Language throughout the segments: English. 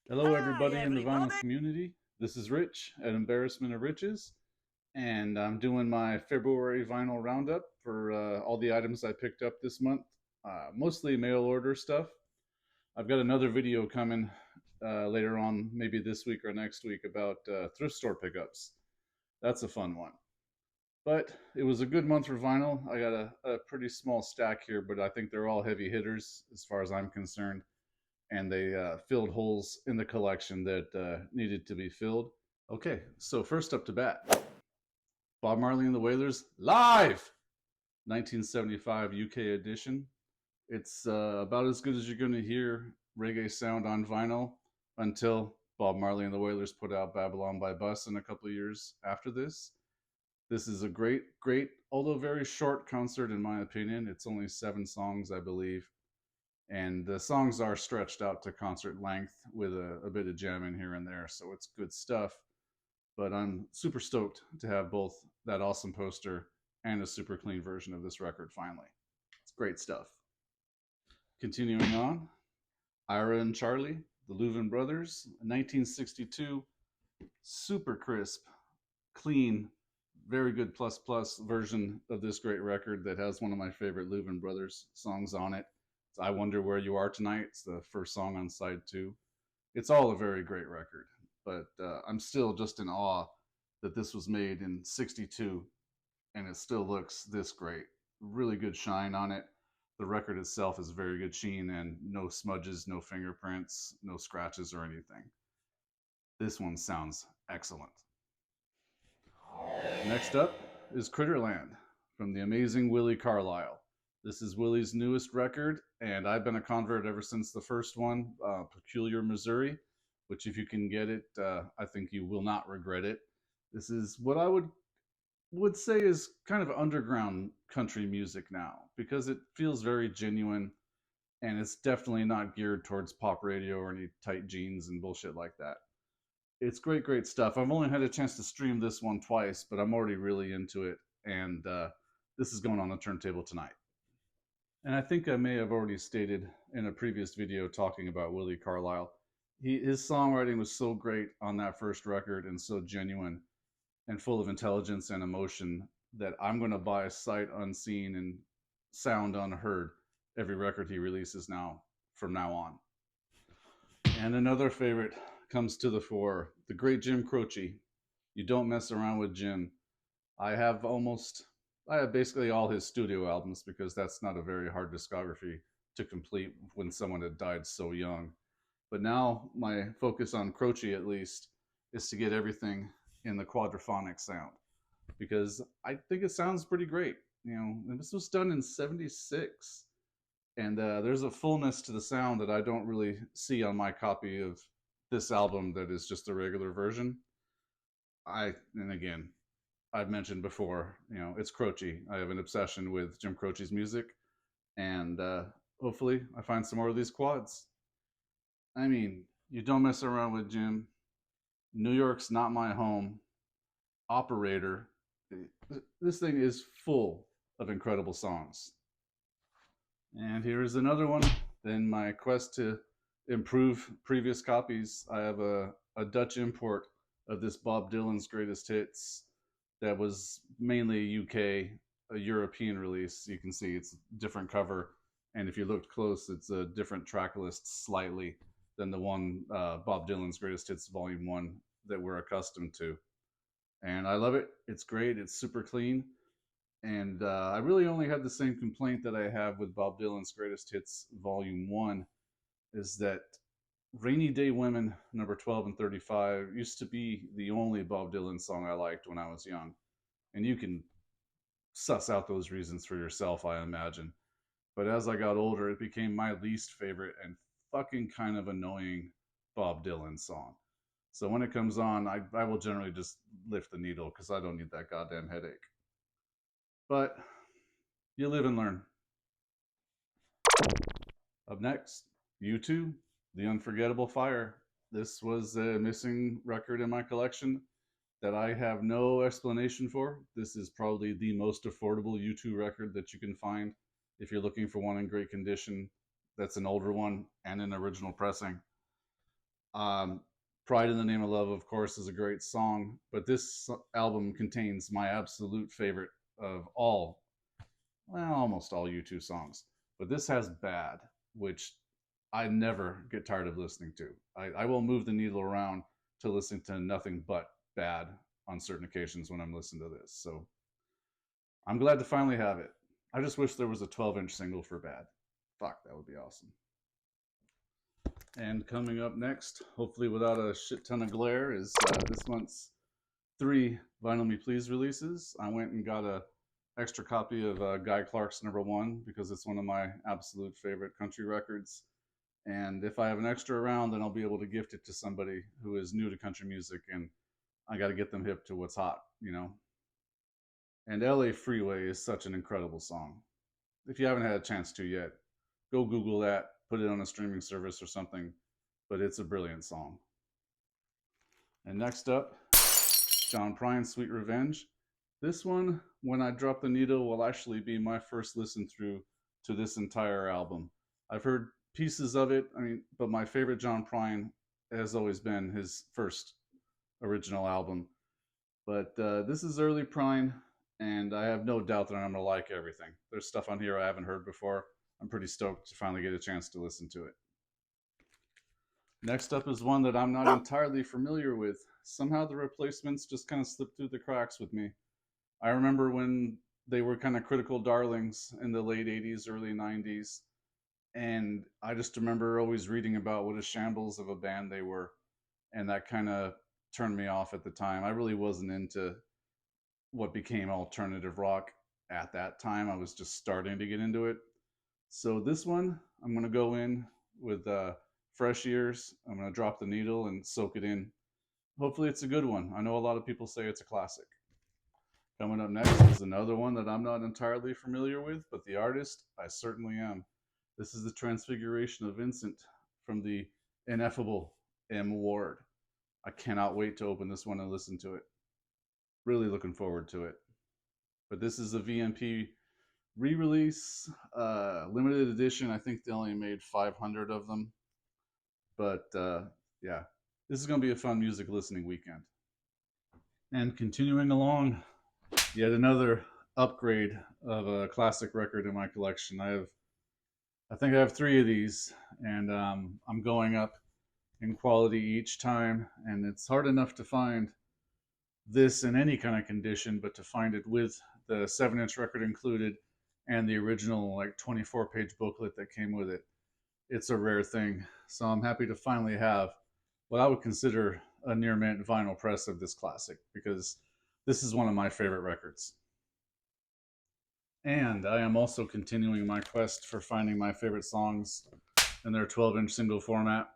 Hello, Hi, everybody in the vinyl everybody. community. This is Rich at Embarrassment of Riches, and I'm doing my February vinyl roundup for all the items I picked up this month, mostly mail order stuff. I've got another video coming later on, maybe this week or next week, about thrift store pickups. That's a fun one. But it was a good month for vinyl. I got a pretty small stack here, but I think they're all heavy hitters as far as I'm concerned, and they filled holes in the collection that needed to be filled. Okay, so first up to bat, Bob Marley and the Wailers live, 1975 UK edition. It's about as good as you're going to hear reggae sound on vinyl until Bob Marley and the Wailers put out Babylon by Bus in a couple of years after this. This is a great, although very short concert in my opinion. It's only 7 songs, I believe, and the songs are stretched out to concert length with a bit of jamming here and there, so it's good stuff. But I'm super stoked to have both that awesome poster and a super clean version of this record finally. It's great stuff. Continuing on, Ira and Charlie, the Louvin Brothers, 1962, super crisp, clean, very good plus plus version of this great record that has one of my favorite Louvin Brothers songs on it. It's I Wonder Where You Are Tonight. It's the first song on side 2. It's all a very great record, but I'm still just in awe that this was made in 62 and it still looks this great. Really good shine on it. The record itself is very good sheen and no smudges, no fingerprints, no scratches or anything. This one sounds excellent. Next up is Critterland from the amazing Willie Carlisle. This is Willie's newest record, and I've been a convert ever since the first one, Peculiar Missouri, which, if you can get it, I think you will not regret it. This is what I would say is kind of underground country music now because it feels very genuine, and it's definitely not geared towards pop radio or any tight jeans and bullshit like that. It's great stuff. I've only had a chance to stream this one twice, but I'm already really into it, and this is going on the turntable tonight. And I think I may have already stated in a previous video talking about Willie Carlisle. His songwriting was so great on that first record and so genuine and full of intelligence and emotion that I'm going to buy sight unseen and sound unheard every record he releases now from now on. And another favorite comes to the fore, the great Jim Croce. You don't mess around with Jim. I have almost, I have basically all his studio albums because that's not a very hard discography to complete when someone had died so young. But now my focus on Croce, at least, is to get everything in the quadraphonic sound because I think it sounds pretty great. You know, this was done in '76, and there's a fullness to the sound that I don't really see on my copy of this album that is just a regular version. And again, I've mentioned before, you know, it's Croce. I have an obsession with Jim Croce's music, and hopefully I find some more of these quads. I mean, you don't mess around with Jim. New York's not my home. Operator. This thing is full of incredible songs. And here is another one. In my quest to improve previous copies, I have a Dutch import of this Bob Dylan's greatest hits that was mainly UK, a European release. You can see it's a different cover. And if you looked close, it's a different track list slightly than the one Bob Dylan's Greatest Hits Volume 1 that we're accustomed to. And I love it. It's great. It's super clean. And I really only had the same complaint that I have with Bob Dylan's Greatest Hits Volume 1 is that Rainy Day Women, number 12 and 35, used to be the only Bob Dylan song I liked when I was young. And you can suss out those reasons for yourself, I imagine. But as I got older, it became my least favorite and fucking kind of annoying Bob Dylan song. So when it comes on, I will generally just lift the needle because I don't need that goddamn headache. But you live and learn. Up next, U2, The Unforgettable Fire. This was a missing record in my collection that I have no explanation for. This is probably the most affordable U2 record that you can find if you're looking for one in great condition that's an older one and an original pressing. Um, Pride in the Name of Love, of course, is a great song, but this album contains my absolute favorite of all, well, almost all U2 songs. But this has Bad, which I never get tired of listening to. I will move the needle around to listen to nothing but Bad on certain occasions when I'm listening to this. So I'm glad to finally have it. I just wish there was a 12-inch single for Bad. Fuck, that would be awesome. And coming up next, hopefully without a shit ton of glare, is this month's 3 Vinyl Me Please releases. I went and got a extra copy of Guy Clark's #1 because it's one of my absolute favorite country records. And if I have an extra around, then I'll be able to gift it to somebody who is new to country music, and I got to get them hip to what's hot, you know? And LA Freeway is such an incredible song. If you haven't had a chance to yet, go Google that, put it on a streaming service or something, but it's a brilliant song. And next up, John Prine, Sweet Revenge. This one, When I Drop the Needle, will actually be my first listen through to this entire album. I've heard pieces of it, but my favorite John Prine has always been his first original album. But this is early Prine, and I have no doubt that I'm going to like everything. There's stuff on here I haven't heard before. I'm pretty stoked to finally get a chance to listen to it. Next up is one that I'm not entirely familiar with. Somehow the Replacements just kind of slipped through the cracks with me. I remember when they were kind of critical darlings in the late 80s, early 90s. And I just remember always reading about what a shambles of a band they were. And that kind of turned me off at the time. I really wasn't into what became alternative rock at that time. I was just starting to get into it. So this one, I'm going to go in with fresh ears. I'm going to drop the needle and soak it in. Hopefully it's a good one. I know a lot of people say it's a classic. Coming up next is another one that I'm not entirely familiar with, but the artist, I certainly am. This is the Transfiguration of Vincent from the ineffable M. Ward. I cannot wait to open this one and listen to it. Really looking forward to it. But this is a VMP re-release, limited edition. I think they only made 500 of them. But yeah, this is going to be a fun music listening weekend. And continuing along, yet another upgrade of a classic record in my collection. I think I have 3 of these, and I'm going up in quality each time, and it's hard enough to find this in any kind of condition, but to find it with the 7-inch record included and the original like 24-page booklet that came with it, it's a rare thing. So I'm happy to finally have what I would consider a near mint vinyl press of this classic, because this is one of my favorite records. And I am also continuing my quest for finding my favorite songs in their 12-inch single format.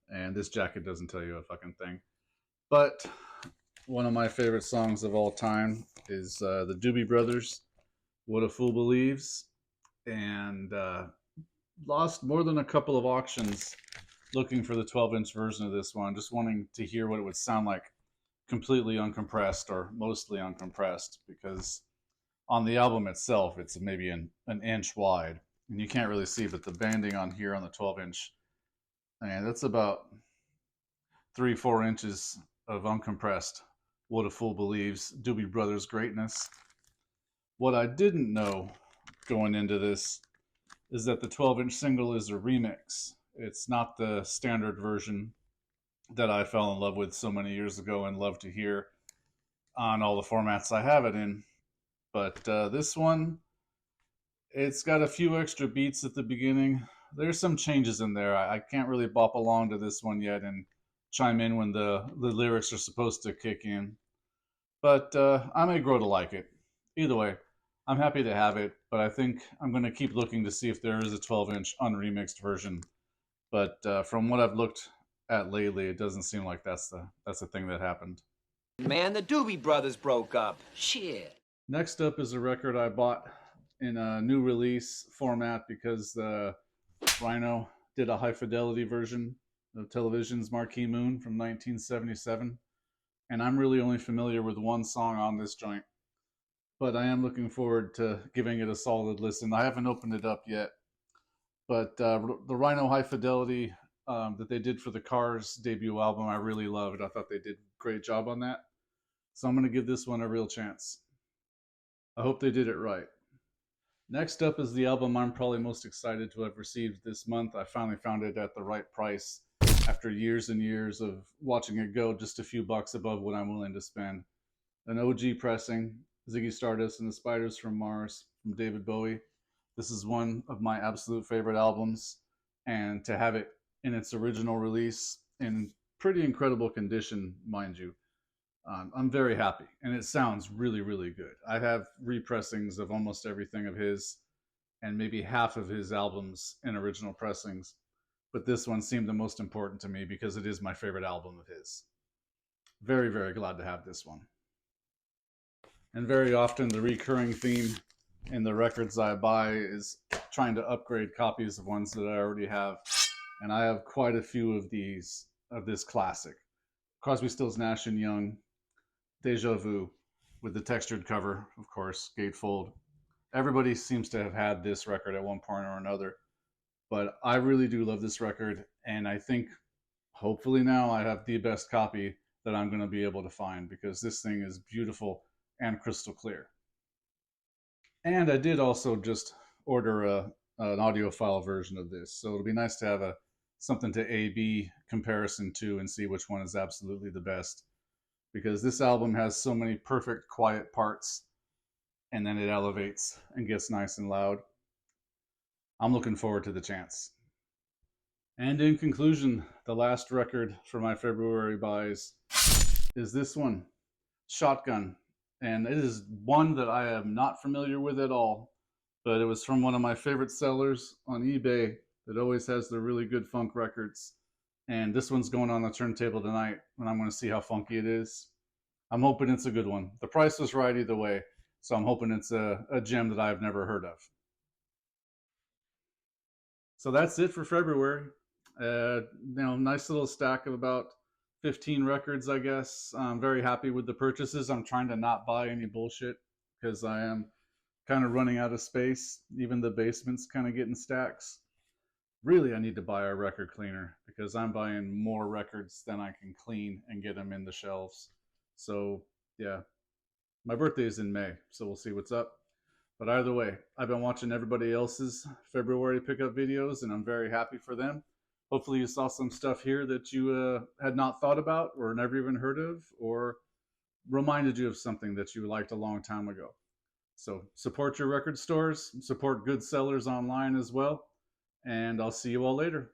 And this jacket doesn't tell you a fucking thing. But one of my favorite songs of all time is the Doobie Brothers, What a Fool Believes. And lost more than a couple of auctions looking for the 12-inch version of this one, just wanting to hear what it would sound like completely uncompressed or mostly uncompressed, because on the album itself it's maybe an inch wide and you can't really see, but the banding on here on the 12-inch, and that's about 3-4 inches of uncompressed What a Fool Believes, Doobie Brothers greatness. What I didn't know going into this is that the 12-inch single is a remix. It's not the standard version that I fell in love with so many years ago and love to hear on all the formats I have it in. But this one, it's got a few extra beats at the beginning. There's some changes in there. I can't really bop along to this one yet and chime in when the lyrics are supposed to kick in. But I may grow to like it. Either way, I'm happy to have it, but I think I'm going to keep looking to see if there is a 12-inch unremixed version. But from what I've looked at lately, it doesn't seem like that's the thing that happened. Man, the Doobie Brothers broke up. Shit. Next up is a record I bought in a new release format because the Rhino did a high fidelity version of Television's Marquee Moon from 1977. And I'm really only familiar with one song on this joint, but I am looking forward to giving it a solid listen. I haven't opened it up yet, but the Rhino High Fidelity that they did for the Cars debut album, I really loved. I thought they did a great job on that. So I'm going to give this one a real chance. I hope they did it right. Next up is the album I'm probably most excited to have received this month. I finally found it at the right price after years and years of watching it go just a few bucks above what I'm willing to spend. An OG pressing, Ziggy Stardust and the Spiders from Mars from David Bowie. This is one of my absolute favorite albums, and to have it in its original release in pretty incredible condition, mind you, I'm very happy, and it sounds really, really good. I have repressings of almost everything of his, and maybe half of his albums in original pressings, but this one seemed the most important to me because it is my favorite album of his. Very, very glad to have this one. And very often, the recurring theme in the records I buy is trying to upgrade copies of ones that I already have, and I have quite a few of these of this classic. Crosby, Stills, Nash and Young, Deja Vu, with the textured cover, of course, gatefold. Everybody seems to have had this record at one point or another, but I really do love this record, and I think hopefully now I have the best copy that I'm going to be able to find because this thing is beautiful and crystal clear. And I did also just order an audiophile version of this, so it'll be nice to have something to A/B comparison to and see which one is absolutely the best. Because this album has so many perfect quiet parts, and then it elevates and gets nice and loud. I'm looking forward to the chance. And in conclusion, the last record for my February buys is this one, Shotgun. And it is one that I am not familiar with at all, but it was from one of my favorite sellers on eBay that always has the really good funk records. And this one's going on the turntable tonight, and I'm going to see how funky it is. I'm hoping it's a good one. The price was right either way, so I'm hoping it's a gem that I've never heard of. So that's it for February. Nice little stack of about 15 records, I guess. I'm very happy with the purchases. I'm trying to not buy any bullshit because I am kind of running out of space. Even the basement's kind of getting stacks. Really, I need to buy a record cleaner because I'm buying more records than I can clean and get them in the shelves. So, yeah, my birthday is in May, so we'll see what's up. But either way, I've been watching everybody else's February pickup videos, and I'm very happy for them. Hopefully you saw some stuff here that you had not thought about or never even heard of, or reminded you of something that you liked a long time ago. So support your record stores, support good sellers online as well, and I'll see you all later.